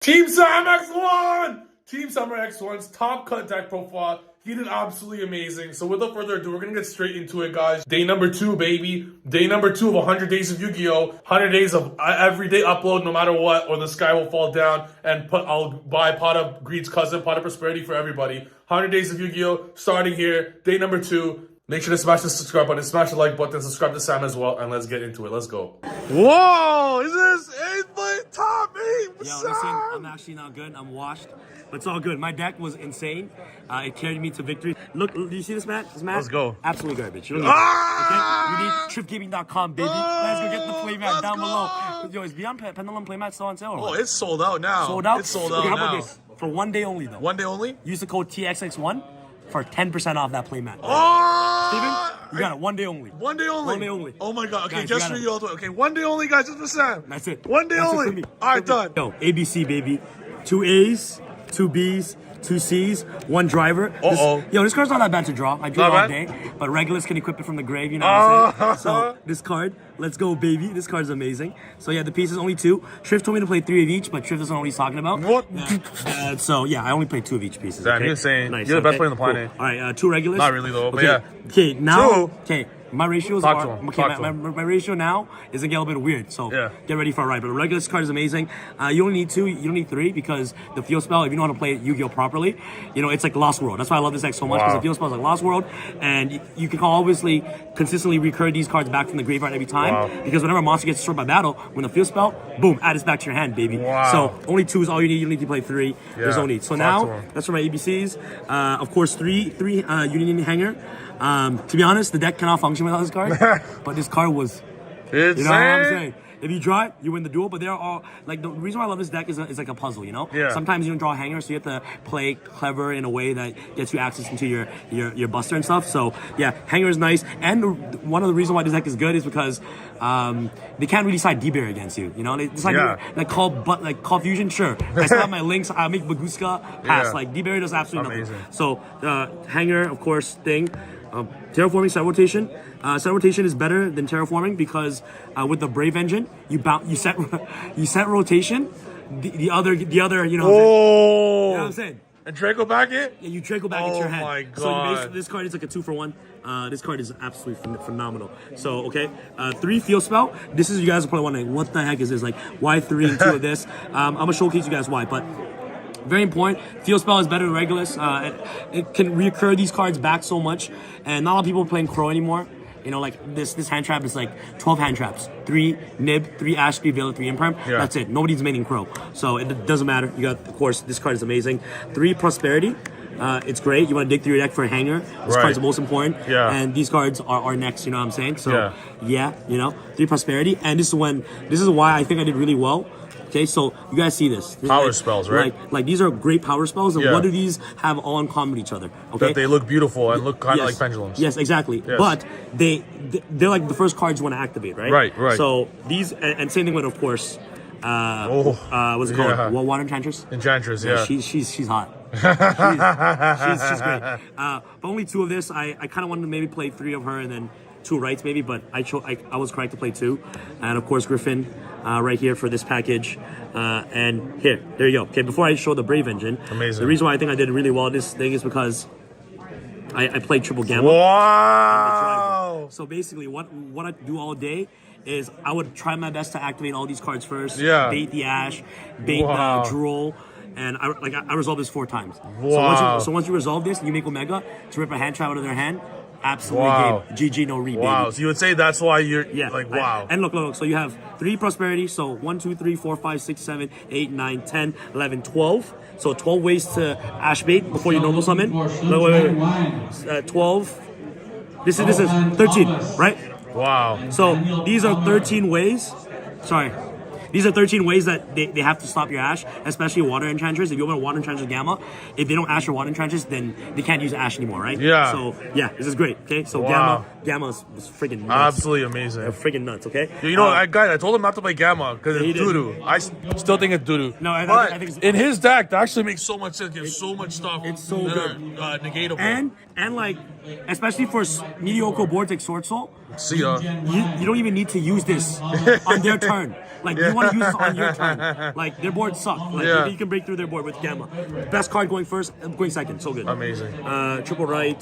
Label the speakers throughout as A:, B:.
A: TEAMSAMURAIX1! TEAMSAMURAIX1's top cut deck profile. He did absolutely amazing. So without further ado, we're gonna get straight into it, guys. Day number 2, baby. Day number 2 of 100 days of Yu-Gi-Oh! 100 days of everyday upload, no matter what, or the sky will fall down. And I'll buy Pot of Greed's cousin, Pot of Prosperity for everybody. 100 days of Yu-Gi-Oh! Starting here. Day number 2. Make sure to smash the subscribe button, smash the like button, subscribe to Sam as well, and let's get into it. Let's go. Whoa! Is this 8th place top 8?
B: Yo, listen, I'm actually not good. I'm washed. But it's all good. My deck was insane. It carried me to victory. Look, do you see this mat? This mat?
A: Let's go.
B: Absolutely garbage. You don't need it. Okay? You need TrifGaming.com, baby. Let's go get the playmat down below. Yo, is Beyond Pendulum playmat still on sale? Or
A: Oh, it's sold out now.
B: sold out?
A: It's sold out
B: okay, how
A: now.
B: about this? For 1 day only, though.
A: 1 day only?
B: Use the code TXX1 for 10% off that playmat.
A: Oh!
B: Steven, you got it. 1 day only.
A: 1 day only?
B: 1 day only.
A: Oh my god. Okay,
B: Guys,
A: just for you all. Okay, 1 day only, guys. Just for Sam.
B: That's it.
A: 1 day
B: That's it for
A: only.
B: me.
A: Alright, done.
B: Yo, ABC, baby. 2 A's, 2 B's, 2 C's, 1 driver. This card's not that bad to draw. I drew it all day, but regulars can equip it from the grave, you know what I'm saying? So this card, let's go, baby. This card's amazing. So yeah, the piece is only 2. Trif told me to play 3 of each, but Trif doesn't know what he's talking about.
A: What?
B: So yeah, I only played 2 of each pieces.
A: Damn,
B: okay?
A: you're insane.
B: Nice,
A: You're the best
B: okay?
A: player on the planet.
B: Cool. All right, 2 regulars.
A: Not really though, but
B: okay.
A: yeah.
B: Okay, now.
A: 2.
B: Okay. My ratios
A: Talk
B: are
A: to him.
B: okay.
A: Talk to him.
B: My ratio now is gonna get a little bit weird, so
A: Yeah.
B: get ready for a ride. But the regular card is amazing. You only need 2. You don't need 3 because the field spell, if you know how to play Yu-Gi-Oh properly, you know it's like Lost World. That's why I love this deck so much because the field spell is like Lost World, and you can obviously consistently recur these cards back from the graveyard every time because whenever a monster gets destroyed by battle, when the field spell, boom, add this back to your hand, baby. So only 2 is all you need. You don't need to play 3. There's no need. So now that's for my ABCs. Of course, 3 Union Hanger. To be honest, the deck cannot function without this card, but this card was,
A: Insane.
B: you know what I'm saying? If you draw it, you win the duel, but there are, like, the reason why I love this deck is like a puzzle, you know?
A: Yeah.
B: Sometimes you don't draw a hanger, so you have to play clever in a way that gets you access into your buster and stuff. So, yeah, hanger is nice, and one of the reasons why this deck is good is because they can't really side D-Bear against you, you know? They decide call fusion, sure. I still have my links, I make Baguska pass, like, D-Bear does absolutely nothing. So, hanger, of course, thing. Terraforming set rotation. Set rotation is better than terraforming because with the Brave engine, you set rotation. The other, you know. You know what I'm saying?
A: And Draco back it?
B: Yeah, you Draco back into your hand.
A: Oh my god.
B: So basically, this card is like a 2 for 1. This card is absolutely phenomenal. So, okay. 3 field spell. This is, you guys are probably wondering, what the heck is this? Like, why 3 and 2 of this? I'm going to showcase you guys why, but very important. Field spell is better than Regulus. It can reoccur these cards back so much, and not a lot of people are playing Crow anymore. You know, like this hand trap is like 12 hand traps. 3 Nib, 3 Ash, 3 Veil, 3 Imperm.
A: Yeah.
B: That's it. Nobody's maining Crow. So it doesn't matter. You got, of course, this card is amazing. 3 Prosperity. It's great. You want to dig through your deck for a hanger. This card's the most important.
A: Yeah.
B: And these cards are next, you know what I'm saying? So yeah, you know, 3 Prosperity. And this is why I think I did really well. Okay, so you guys see this.
A: Power spells, right?
B: Like these are great power spells, and what do these have all in common with each other? Okay,
A: that they look beautiful and look kind of like pendulums.
B: Yes, exactly. Yes. But they're like the first cards you want to activate, right?
A: Right.
B: So these, and same thing with, of course, what's it called? Water Enchantress?
A: Enchantress, yeah.
B: She's hot. she's great. But only 2 of this. I kind of wanted to maybe play 3 of her and then 2 rights maybe, but I was correct to play 2. And of course, Griffin right here for this package. And here, there you go. Okay, before I show the Brave engine,
A: amazing.
B: The reason why I think I did really well at this thing is because I played triple gamma.
A: Wow!
B: So basically, what I do all day is I would try my best to activate all these cards first.
A: Yeah.
B: Bait the Ash, bait the Drool, and I resolved this 4 times.
A: Wow.
B: So once you resolve this, you make Omega to rip a hand trap out of their hand. Absolutely game. GG, no read,
A: wow.
B: baby.
A: So you would say that's why you're like, wow.
B: And look. So you have 3 Prosperity. So 1, 2, 3, 4, 5, 6, 7, 8, 9, 10, 11, 12. So 12 ways to Ash bait before you normal summon. Wait. 12. This is 13, right?
A: Wow.
B: So these are 13 ways. Sorry. These are 13 ways that they have to stop your Ash, especially Water Enchantress. If you open a Water Enchantress Gamma, if they don't Ash your Water Enchantress, then they can't use Ash anymore, right?
A: Yeah.
B: So, yeah, this is great, okay? So, Gamma was freaking nuts.
A: Absolutely amazing.
B: They're freaking nuts, okay?
A: You know, guys, I told him not to play Gamma because it's doo-doo. I still think it's doo-doo.
B: No, I think it's...
A: in his deck, that actually makes so much sense. There's so much stuff.
B: It's so good.
A: Negatable.
B: And like, especially for mediocre boards like Sword Soul,
A: See ya.
B: You don't even need to use this on their turn. Like, you want to use this on your turn. Like, their board suck. Like, you can break through their board with Gamma. Best card going first, going second. So good.
A: Amazing.
B: Triple right.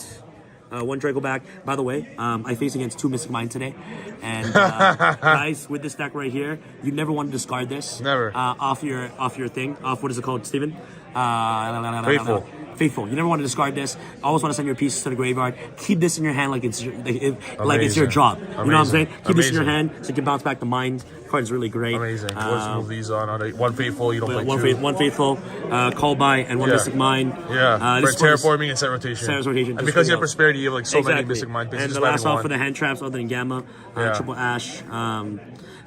B: One Draco back. By the way, I face against 2 Mystic Mine today. And guys, with this deck right here, you never want to discard this.
A: Never.
B: Off your thing. Off, what is it called, Steven?
A: Faithful.
B: Faithful. You never want to discard this. Always want to send your pieces to the graveyard. Keep this in your hand like it's your job. You know what I'm saying? Keep this in your hand so you can bounce back the mind. Card is really great.
A: Amazing. Let's move these on. One Faithful, you don't play two.
B: One Faithful, Call by, and one Mystic Mine.
A: Yeah, for terraforming and set rotation.
B: Set rotation.
A: And because you have Prosperity, you have like so many Mystic Mine pieces.
B: And the last off for the hand traps other than Gamma, Triple Ash.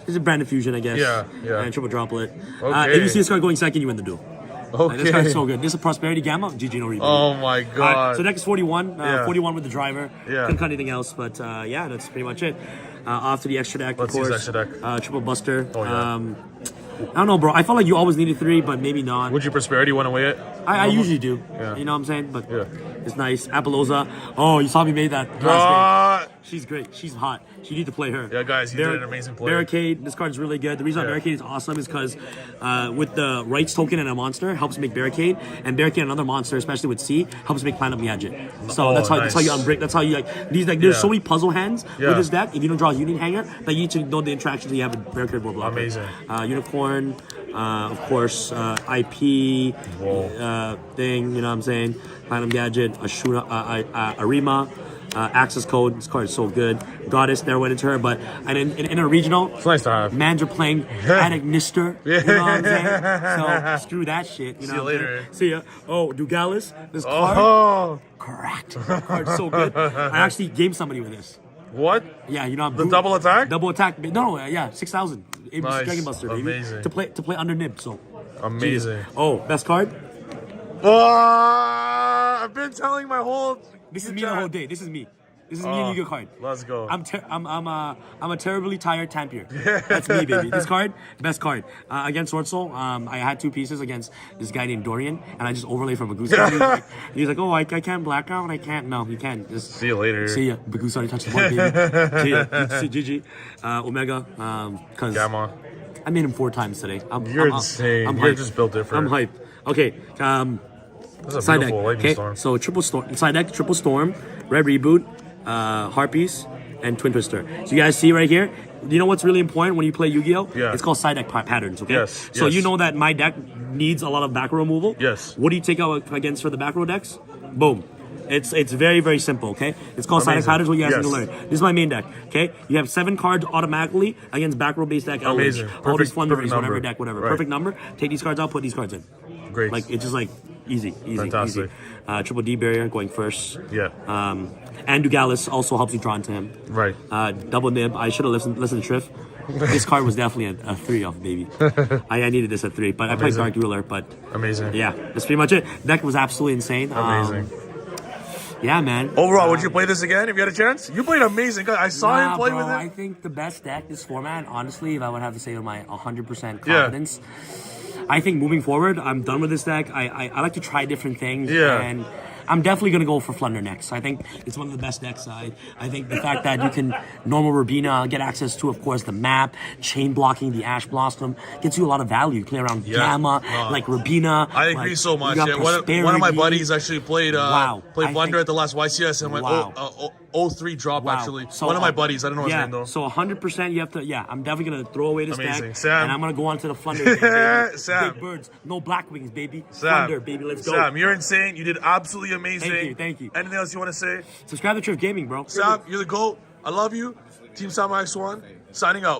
B: It's a brand fusion, I guess.
A: Yeah.
B: And Triple Droplet.
A: Okay.
B: If you see this card going second, you win the duel.
A: Okay.
B: Like, this card's so good. This is a Prosperity Gamma. GG, no replay.
A: Oh my god.
B: So next 41. 41 with the driver.
A: Yeah.
B: Couldn't cut anything else, but yeah, that's pretty much it. Off to the extra deck,
A: Let's
B: of course.
A: use extra deck.
B: Triple Buster.
A: Oh, yeah.
B: I don't know, bro. I felt like you always needed 3, but maybe not.
A: Would you Prosperity want to weigh it?
B: I usually do.
A: Yeah.
B: You know what I'm saying? But
A: yeah.
B: It's nice. Apollosa. Oh, you saw me made that last game. She's great. She's hot. You need to play her.
A: Yeah, guys, you did an amazing play.
B: Barricade. This card's really good. The reason Barricade is awesome is because with the rights token and a monster helps make Barricade, and Barricade another monster, especially with C, helps make Planet Gadget. So that's how you unbreak. That's how you like these. Like there's so many puzzle hands with this deck. If you don't draw a Union Hanger, that you need to know the interactions you have with Barricade board blocker.
A: Amazing.
B: Unicorn. Of course, IP thing, you know what I'm saying? Platinum Gadget, Ashuna, Arima, Access Code. This card is so good. Goddess never went into her, but and in a regional,
A: it's nice to have.
B: Mans are playing Attic Nister, you know what I'm saying? So screw that shit. You know
A: See you later.
B: See ya. Oh, Dugalis, this card, correct. This card's so good. I actually gamed somebody with this.
A: What?
B: Yeah, you know
A: the double attack.
B: Double attack. No, yeah, 6,000.
A: Nice.
B: Dragon Buster, baby.
A: Amazing.
B: To play under Nib. So
A: amazing.
B: Oh, best card.
A: I've been telling my whole.
B: This is me the whole day. This is me. This is me and Yu-Gi-Oh card.
A: Let's go.
B: I'm a terribly tired Tampier. That's me, baby. This card, best card. Against Sword Soul, I had 2 pieces against this guy named Dorian, and I just overlay from Bagusa. He's like, oh, I can't black out. I can't. No, you can't. Just
A: see you later.
B: See ya. Bagusa already touched the board, baby. See ya. GG. Omega. Cause
A: Gamma.
B: I made him 4 times today.
A: You're insane. You're just built different.
B: I'm hyped. Okay.
A: That's a
B: side
A: beautiful
B: deck.
A: lightning storm.
B: So triple storm. Side deck, triple storm, red reboot, Harpies, and Twin Twister. So you guys see right here, you know what's really important when you play Yu-Gi-Oh?
A: Yeah.
B: It's called side deck patterns, okay?
A: Yes.
B: So you know that my deck needs a lot of back row removal?
A: Yes.
B: What do you take out against for the back row decks? Boom. It's very, very simple, okay? It's called side deck patterns, what you guys need to learn. This is my main deck, okay? You have 7 cards automatically against back row based deck.
A: Amazing.
B: All these flunderies, whatever
A: number.
B: deck, whatever.
A: Right.
B: Perfect number. Take these cards out, put these cards in.
A: Great.
B: Like, it's just like easy.
A: Fantastic.
B: Triple D barrier going first.
A: Yeah.
B: And Dugalis also helps you draw into him.
A: Right.
B: Double nib. I should have listened to Trif. This card was definitely a 3 off, baby. I needed this at 3, but I played Dark Ruler. But
A: amazing.
B: Yeah, that's pretty much it. Deck was absolutely insane.
A: Amazing.
B: Yeah, man.
A: Overall, would you play this again if you had a chance? You played amazing. I saw him play with it.
B: I think the best deck this format, honestly, if I would have to say with my 100% confidence, I think moving forward, I'm done with this deck. I like to try different things.
A: Yeah.
B: And I'm definitely going to go for Flunder next. I think it's one of the best decks. I think the fact that you can normal Rabina, get access to, of course, the map, chain blocking, the Ash Blossom, gets you a lot of value. You play around Gamma, like Rabina.
A: I agree so much. Yeah. One of my buddies actually played Blunder at the last YCS and went 0-3 drop, actually. So, one of my buddies, I don't know his name, though.
B: So 100% you have to, I'm definitely going to throw away this deck.
A: Sam.
B: And I'm going to go on to the Flunder game,
A: Sam.
B: Big birds, no black wings, baby.
A: Sam.
B: Flunder, baby, let's go.
A: Sam, you're insane. You did absolutely amazing.
B: Thank you.
A: Anything else you want to say?
B: Subscribe to Trif Gaming, bro.
A: Sam, you're the GOAT. I love you. Team Samurai X1, signing out.